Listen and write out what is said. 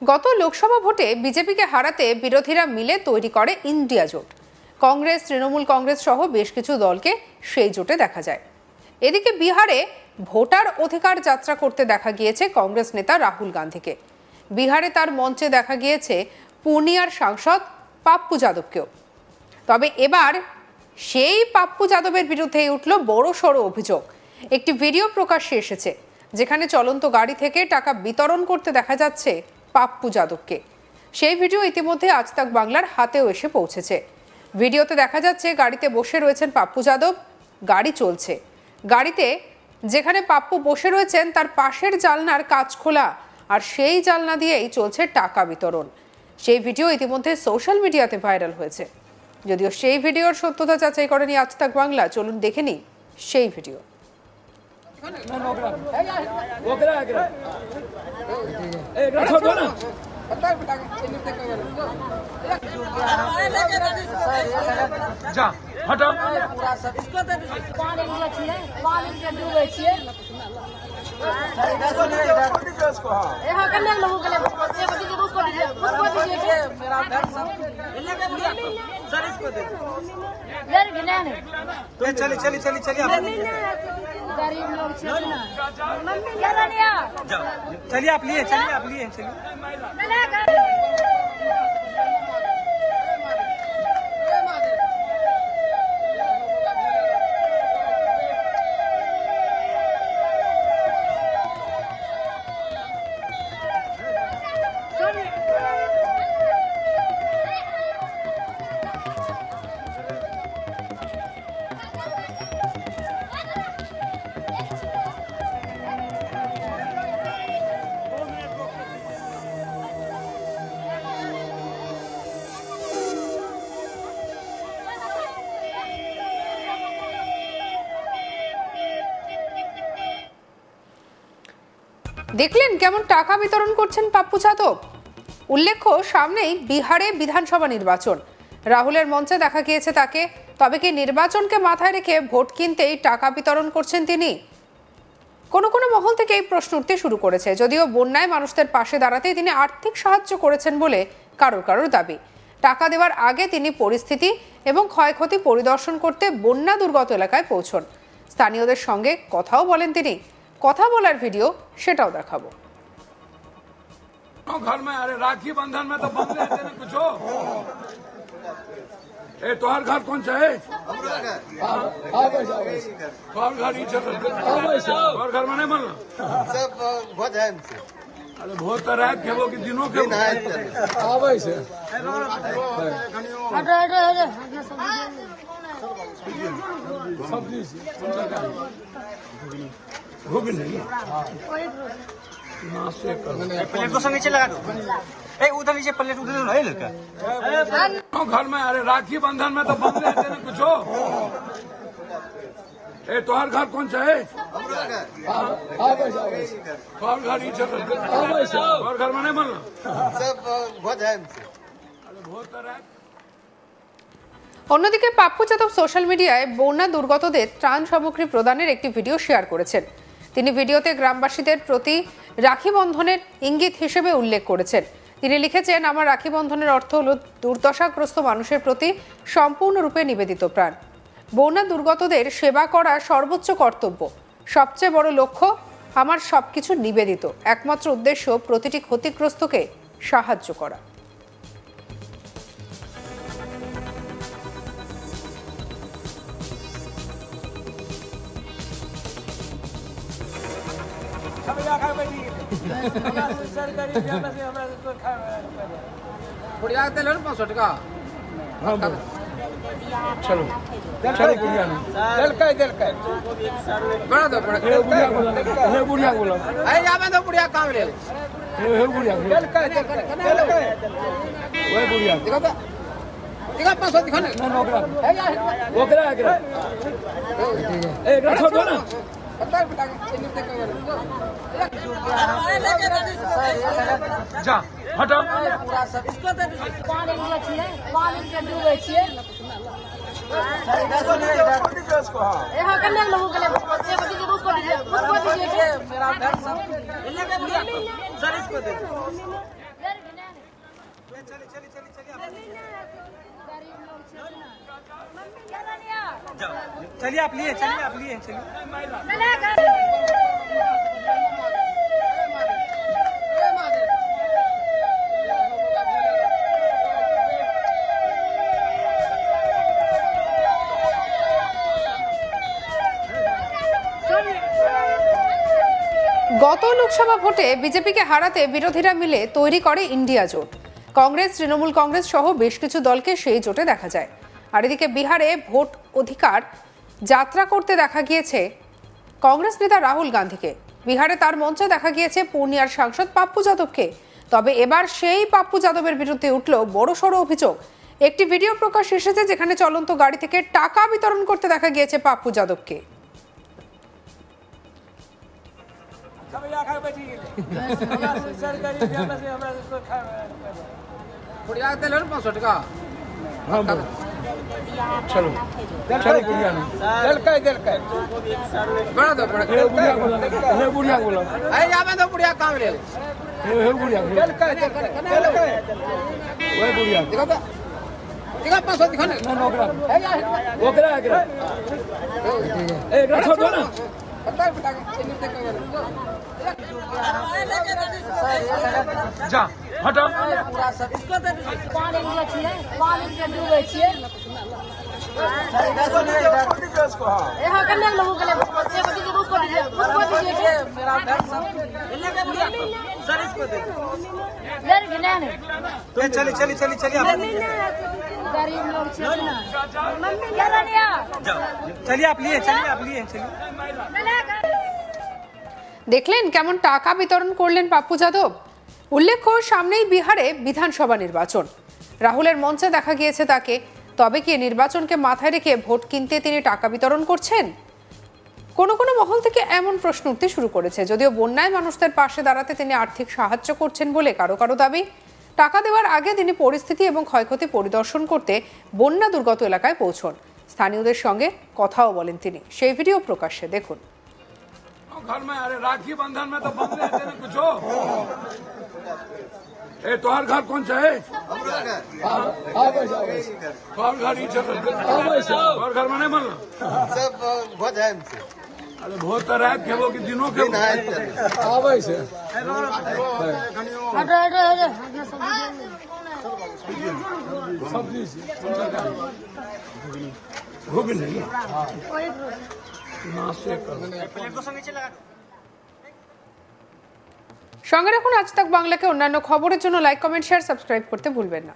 গত লোকসভা ভোটে বিজেপিকে হারাতে বিরোধীরা মিলে তৈরি করে ইন্ডিয়া জোট। কংগ্রেস, তৃণমূল কংগ্রেস সহ বেশ কিছু দলকে সেই জোটে দেখা যায়। এদিকে বিহারে ভোটার অধিকার যাত্রা করতে দেখা গিয়েছে কংগ্রেস নেতা রাহুল গান্ধীকে। বিহারে তার মঞ্চে দেখা গিয়েছে পূর্ণিয়ার সাংসদ পাপ্পু যাদবকেও। তবে এবার সেই পাপ্পু যাদবের বিরুদ্ধেই উঠল বড় সড় অভিযোগ। একটি ভিডিও প্রকাশ্যে এসেছে যেখানে চলন্ত গাড়ি থেকে টাকা বিতরণ করতে দেখা যাচ্ছে পাপ্পু যাদবকে। সেই ভিডিও ইতিমধ্যে আজ তাক বাংলার হাতেও এসে পৌঁছেছে। ভিডিওতে দেখা যাচ্ছে গাড়িতে বসে রয়েছেন পাপ্পু যাদব, গাড়ি চলছে। গাড়িতে যেখানে পাপ্পু বসে রয়েছেন তার পাশের জানলার কাঁচ খোলা, আর সেই জানলা দিয়েই চলছে টাকা বিতরণ। সেই ভিডিও ইতিমধ্যে সোশ্যাল মিডিয়াতে ভাইরাল হয়েছে। যদিও সেই ভিডিওর সত্যতা যাচাই করেনি আজ তাক বাংলা। চলুন দেখে নিই সেই ভিডিও। चलिए आप लिए चलिए দেখলেন কেমন টাকা বিতরণ করছেন পাপ্পু যাদব। উল্লেখ্য, সামনেই বিহারে বিধানসভা নির্বাচন। রাহুলের মঞ্চে দেখা গিয়েছে তাকে। তবে কি নির্বাচনকে মাথায় রেখে ভোট কিনতেই টাকা বিতরণ করছেন তিনি? কোনো কোনো মহল থেকে এই প্রশ্ন উঠতে শুরু করেছে। যদিও বন্যায় মানুষদের পাশে দাঁড়াতেই তিনি আর্থিক সাহায্য করেছেন বলে কারোর দাবি। টাকা দেওয়ার আগে তিনি পরিস্থিতি এবং ক্ষয়ক্ষতি পরিদর্শন করতে বন্যা দুর্গত এলাকায় পৌঁছন। স্থানীয়দের সঙ্গে কথাও বলেন তিনি। কথা বলার ভিডিও সেটাও দেখাবো। घर में अरे राखी बंधन में तो बंद रहते हैं कुछ हो। ए तोहर घर कौन सा है? तोहर घर ही चल तोहर घर में नहीं बनना सब बहुत है हमसे। अरे बहुत तो रात के वो कि दिनों के प्लेट को नीचे लगा दो। उधर नीचे प्लेट उधर है लड़का। घर में अरे राखी बंधन में तो बंद रहते हैं कुछ हो। ए तोहर घर कौन सा है? तोहर घर ही चल तोहर घर में नहीं बनना सब बहुत है हमसे। अरे बहुत तो रात। অন্যদিকে পাপ্পু যাদব সোশ্যাল মিডিয়ায় বন্যা দুর্গতদের ত্রাণ সামগ্রী প্রদানের একটি ভিডিও শেয়ার করেছেন। তিনি ভিডিওতে গ্রামবাসীদের প্রতি রাখি বন্ধনের ইঙ্গিত হিসেবে উল্লেখ করেছেন। তিনি লিখেছেন, আমার রাখি বন্ধনের অর্থ হল দুর্দশাগ্রস্ত মানুষের প্রতি সম্পূর্ণরূপে নিবেদিত প্রাণ। বন্যা দুর্গতদের সেবা করা সর্বোচ্চ কর্তব্য, সবচেয়ে বড় লক্ষ্য। আমার সবকিছু নিবেদিত, একমাত্র উদ্দেশ্য প্রতিটি ক্ষতিগ্রস্তকে সাহায্য করা। चलो चलो बुढ़िया बड़ा दो बुढ़िया बोला दो बुढ़िया काम रे बुढ़िया दिखा 500 दिखा ना ओकरा छोड़ दो ना जा हटाओ चलिए आप लिए चलिए चलिए গত লোকসভা ভোটে বিজেপিকে হারাতে বিরোধীরা মিলে তৈরি করে ইন্ডিয়া জোট। কংগ্রেস, তৃণমূল কংগ্রেস সহ বেশ কিছু দলকে সেই জোটে দেখা যায়। আর এদিকে বিহারে ভোট অধিকার যাত্রা করতে দেখা গিয়েছে কংগ্রেস নেতা রাহুল গান্ধীকে। বিহারে তার মঞ্চে দেখা গিয়েছে পূর্ণিয়ার সাংসদ পাপ্পু যাদবকে। তবে এবার সেই পাপ্পু যাদবের বিরুদ্ধে উঠল বড়সড় অভিযোগ। একটি ভিডিও প্রকাশ এসেছে যেখানে চলন্ত গাড়ি থেকে টাকা বিতরণ করতে দেখা গিয়েছে পাপ্পু যাদবকে। चलो चलो बुढ़िया ने दिल का बड़ा दो बड़ा बुढ़िया बोलो अरे या मैं तो बुढ़िया काम ले हे बुढ़िया दिल का वो बुढ़िया देखो 500 दिखा ना नौकरा ओकरा ए रखो दो ना जा हटो इसको तो पानी में छिए पानी में डूबे छिए यहाँ करने लोगों के लिए बच्चे बच्चे को उसको दीजिए मेरा सर इसको दे डर गिना नहीं चलिए गरीब लोग छिए ना मम्मी क्या लिया चलिए आप लिए चलिए দেখলেন কেমন টাকা বিতরণ করলেন পাপ্পু যাদব। উল্লেখ্য, সামনেই বিহারে বিধানসভা নির্বাচন। রাহুলের মঞ্চে দেখা গিয়েছে তাকে। তবে কি নির্বাচনকে মাথায় রেখে ভোট কিনতে তিনি টাকা বিতরণ করছেন? কোনো কোনো মহল থেকে এমন প্রশ্ন উঠতে শুরু করেছে। যদিও বন্যায় মানুষদের পাশে দাঁড়াতে তিনি আর্থিক সাহায্য করছেন বলে কারো কারো দাবি। টাকা দেওয়ার আগে তিনি পরিস্থিতি এবং ক্ষয়ক্ষতি পরিদর্শন করতে বন্যা দুর্গত এলাকায় পৌঁছন। স্থানীয়দের সঙ্গে কথাও বলেন তিনি। সেই ভিডিও প্রকাশ্যে দেখুন। घर में अरे राखी बंधन में तो बंदे देने कुछ हो ए तोहर घर कौन सा है तोहर घर ही चल तोहर घर में नहीं बनला सब भोज है हमसे अरे बहुत तो रात के वो कि दिनों के दिन है आवे से हटो हटो सब्जी से भूख नहीं সঙ্গে রাখুন আজ তাক বাংলাকে। অন্যান্য খবরের জন্য লাইক, কমেন্ট, শেয়ার, সাবস্ক্রাইব করতে ভুলবেন না।